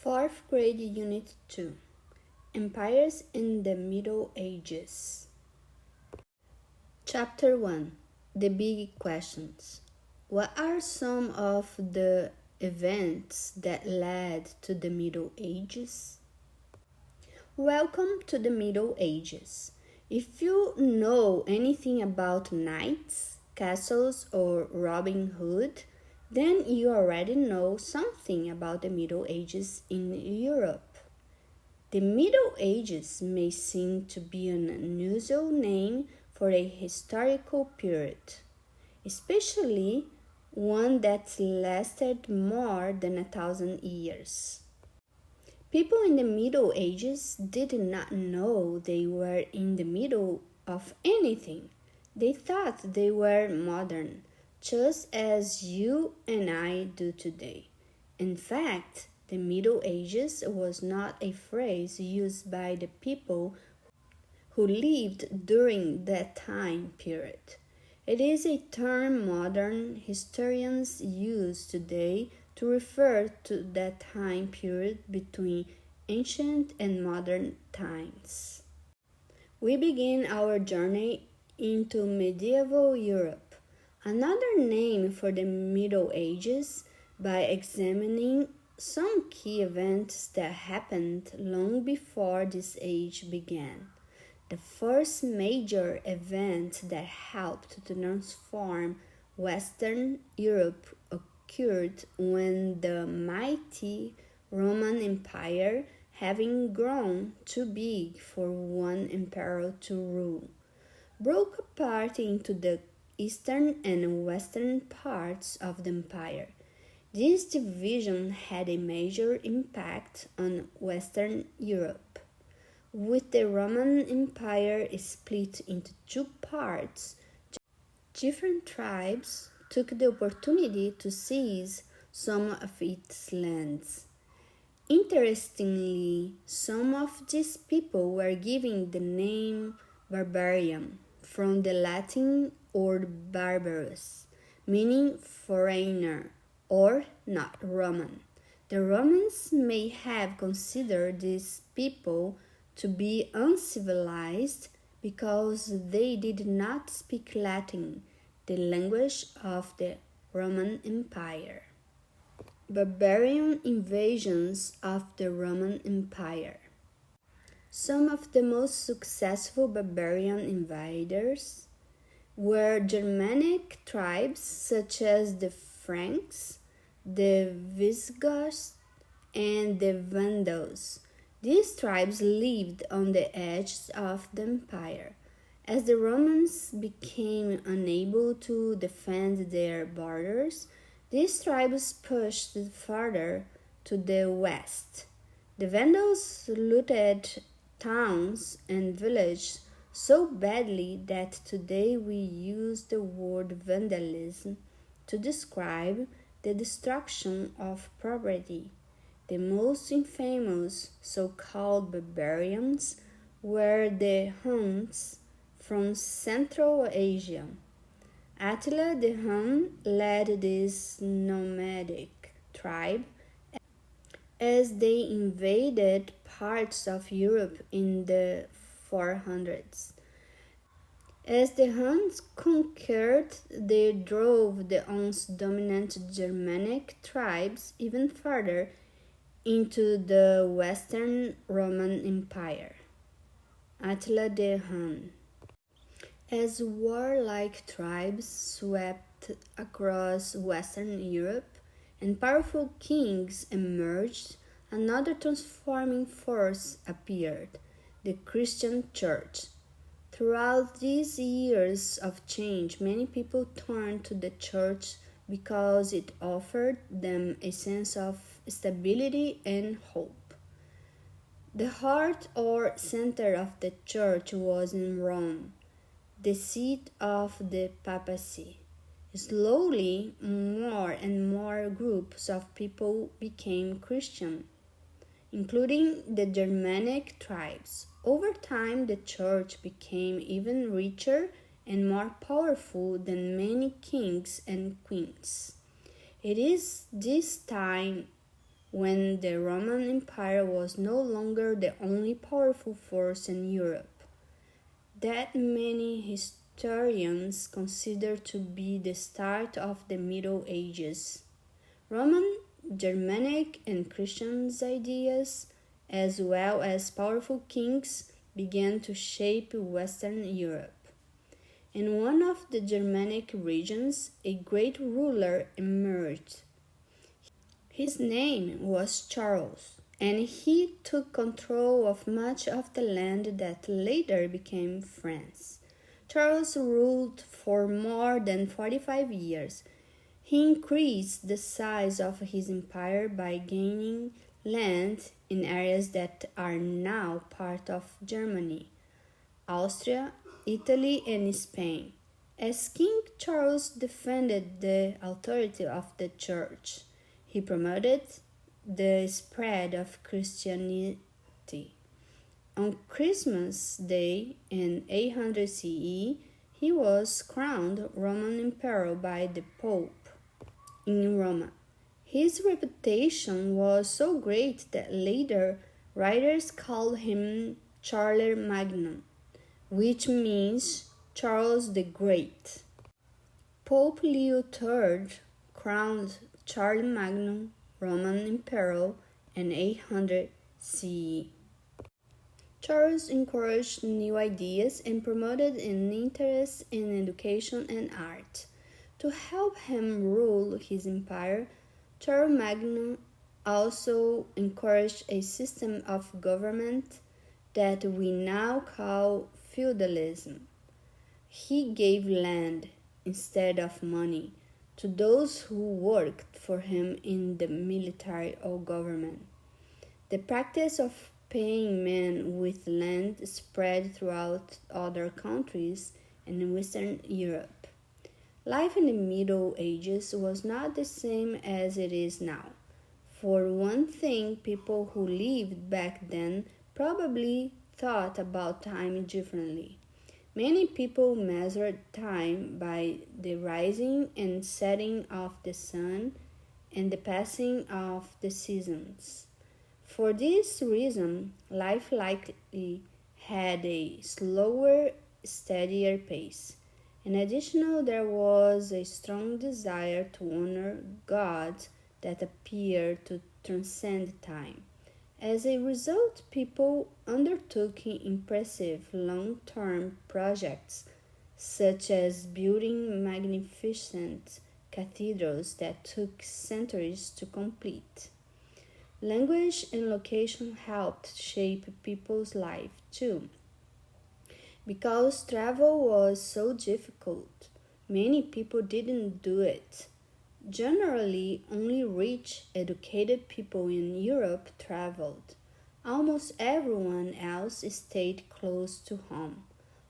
Fourth grade unit 2. Empires in the Middle Ages. Chapter 1. The Big Questions. What are some of the events that led to the Middle Ages? Welcome to the Middle Ages. If you know anything about knights, castles, or Robin Hood, then you already know something about the Middle Ages in Europe. The Middle Ages may seem to be an unusual name for a historical period, especially one that lasted more than 1,000 years. People in the Middle Ages did not know they were in the middle of anything. They thought they were modern, just as you and I do today. In fact, the Middle Ages was not a phrase used by the people who lived during that time period. It is a term modern historians use today to refer to that time period between ancient and modern times. We begin our journey into medieval Europe, another name for the Middle Ages, by examining some key events that happened long before this age began. The first major event that helped to transform Western Europe occurred when the mighty Roman Empire, having grown too big for one emperor to rule, broke apart into the eastern and western parts of the empire. This division had a major impact on Western Europe. With the Roman Empire split into two parts, different tribes took the opportunity to seize some of its lands. Interestingly, some of these people were given the name barbarian, from the Latin word barbarus, meaning foreigner or not Roman. The Romans may have considered these people to be uncivilized because they did not speak Latin, the language of the Roman Empire. Barbarian invasions of the Roman Empire. Some of the most successful barbarian invaders were Germanic tribes such as the Franks, the Visigoths, and the Vandals. These tribes lived on the edges of the empire. As the Romans became unable to defend their borders, these tribes pushed further to the west. The Vandals looted towns and villages so badly that today we use the word vandalism to describe the destruction of property. The most infamous so-called barbarians were the Huns from Central Asia. Attila the Hun led this nomadic tribe as they invaded parts of Europe in the 400s. As the Huns conquered, they drove the once dominant Germanic tribes even further into the Western Roman Empire. Attila the Hun. As warlike tribes swept across Western Europe and powerful kings emerged, another transforming force appeared: the Christian Church. Throughout these years of change, many people turned to the church because it offered them a sense of stability and hope. The heart or center of the church was in Rome, the seat of the papacy. Slowly, more and more groups of people became Christian, including the Germanic tribes. Over time, the church became even richer and more powerful than many kings and queens. It is this time when the Roman Empire was no longer the only powerful force in Europe, that many historians consider to be the start of the Middle Ages. Roman, Germanic, and Christian ideas, as well as powerful kings, began to shape Western Europe. In one of the Germanic regions, a great ruler emerged. His name was Charles, and he took control of much of the land that later became France. Charles ruled for more than 45 years. He increased the size of his empire by gaining land in areas that are now part of Germany, Austria, Italy, and Spain. As King Charles defended the authority of the Church, he promoted the spread of Christianity. On Christmas Day in 800 CE, he was crowned Roman Emperor by the Pope in Rome. His reputation was so great that later writers called him Charles Magnum, which means Charles the Great. Pope Leo III crowned Charles Magnum Roman Emperor in 800 CE. Charles encouraged new ideas and promoted an interest in education and art. To help him rule his empire, Charles Magnum also encouraged a system of government that we now call feudalism. He gave land instead of money to those who worked for him in the military or government. The practice of paying men with land spread throughout other countries in Western Europe. Life in the Middle Ages was not the same as it is now. For one thing, people who lived back then probably thought about time differently. Many people measured time by the rising and setting of the sun and the passing of the seasons. For this reason, life likely had a slower, steadier pace. In addition, there was a strong desire to honor God that appeared to transcend time. As a result, people undertook impressive long-term projects, such as building magnificent cathedrals that took centuries to complete. Language and location helped shape people's life too. Because travel was so difficult, many people didn't do it. Generally, only rich, educated people in Europe traveled. Almost everyone else stayed close to home.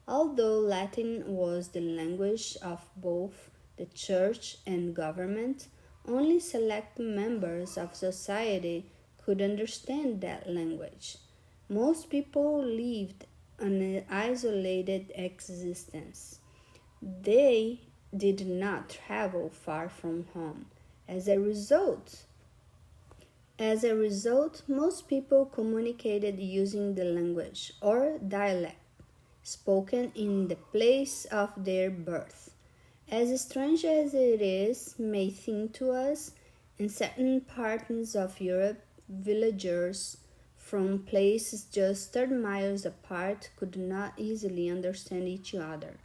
Although Latin was the language of both the church and government, only select members of society could understand that language. Most people lived an isolated existence. They did not travel far from home. As a result, most people communicated using the language or dialect spoken in the place of their birth. As strange as it may seem to us, in certain parts of Europe, villagers from places just 30 miles apart could not easily understand each other.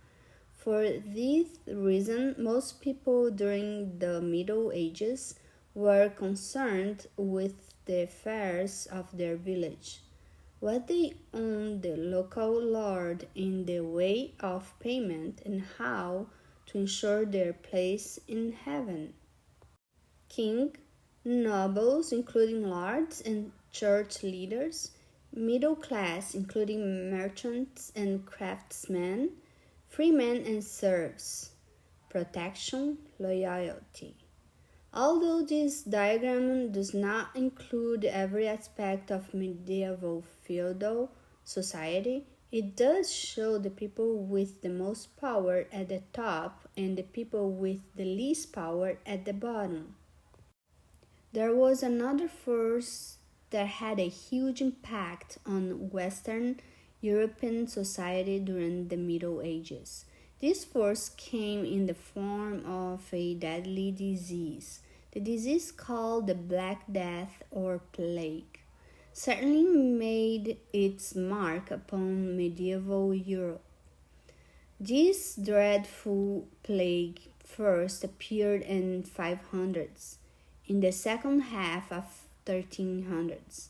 For this reason, most people during the Middle Ages were concerned with the affairs of their village, what they owed the local lord in the way of payment, and how to ensure their place in heaven. King, nobles, including lords and church leaders, middle class, including merchants and craftsmen, freemen and serfs, protection, loyalty. Although this diagram does not include every aspect of medieval feudal society, it does show the people with the most power at the top and the people with the least power at the bottom. There was another force that had a huge impact on Western European society during the Middle Ages. This force came in the form of a deadly disease, the disease called the Black Death or Plague. Certainly made its mark upon medieval Europe. This dreadful plague first appeared in 500s. In the second half of 1300s,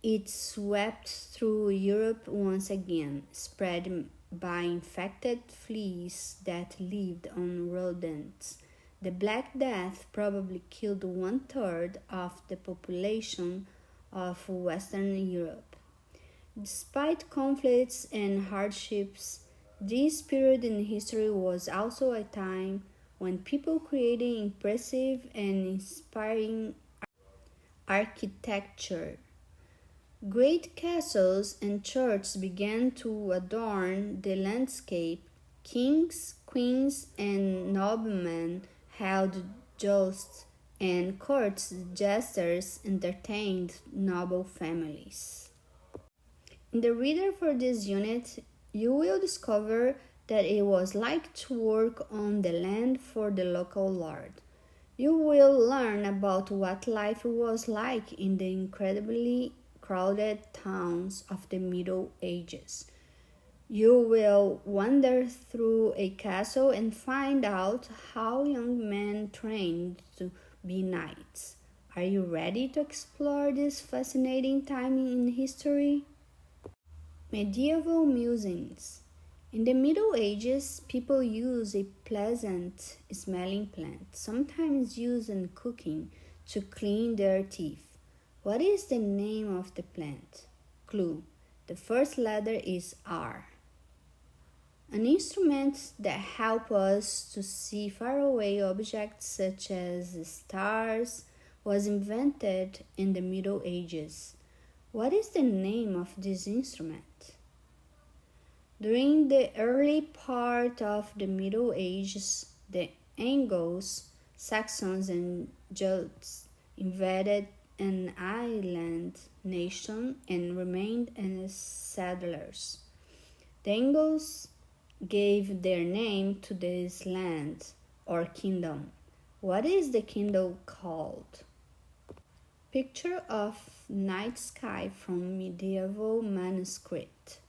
it swept through Europe once again, spread by infected fleas that lived on rodents. The Black Death probably killed 1/3 of the population of Western Europe. Despite conflicts and hardships, this period in history was also a time when people created impressive and inspiring architecture. Great castles and churches began to adorn the landscape. Kings, queens, and noblemen held jousts, and court jesters entertained noble families. In the reader for this unit, you will discover that it was like to work on the land for the local lord. You will learn about what life was like in the incredibly crowded towns of the Middle Ages. You will wander through a castle and find out how young men trained to be knights. Are you ready to explore this fascinating time in history? Medieval musings. In the Middle Ages, people used a pleasant smelling plant, sometimes used in cooking, to clean their teeth. What is the name of the plant? Clue. The first letter is R. An instrument that helps us to see faraway objects such as stars was invented in the Middle Ages. What is the name of this instrument? During the early part of the Middle Ages, the Angles, Saxons, and Jutes invaded an island nation and remained as settlers. The Angles gave their name to this land or kingdom. What is the kingdom called? Picture of night sky from medieval manuscript.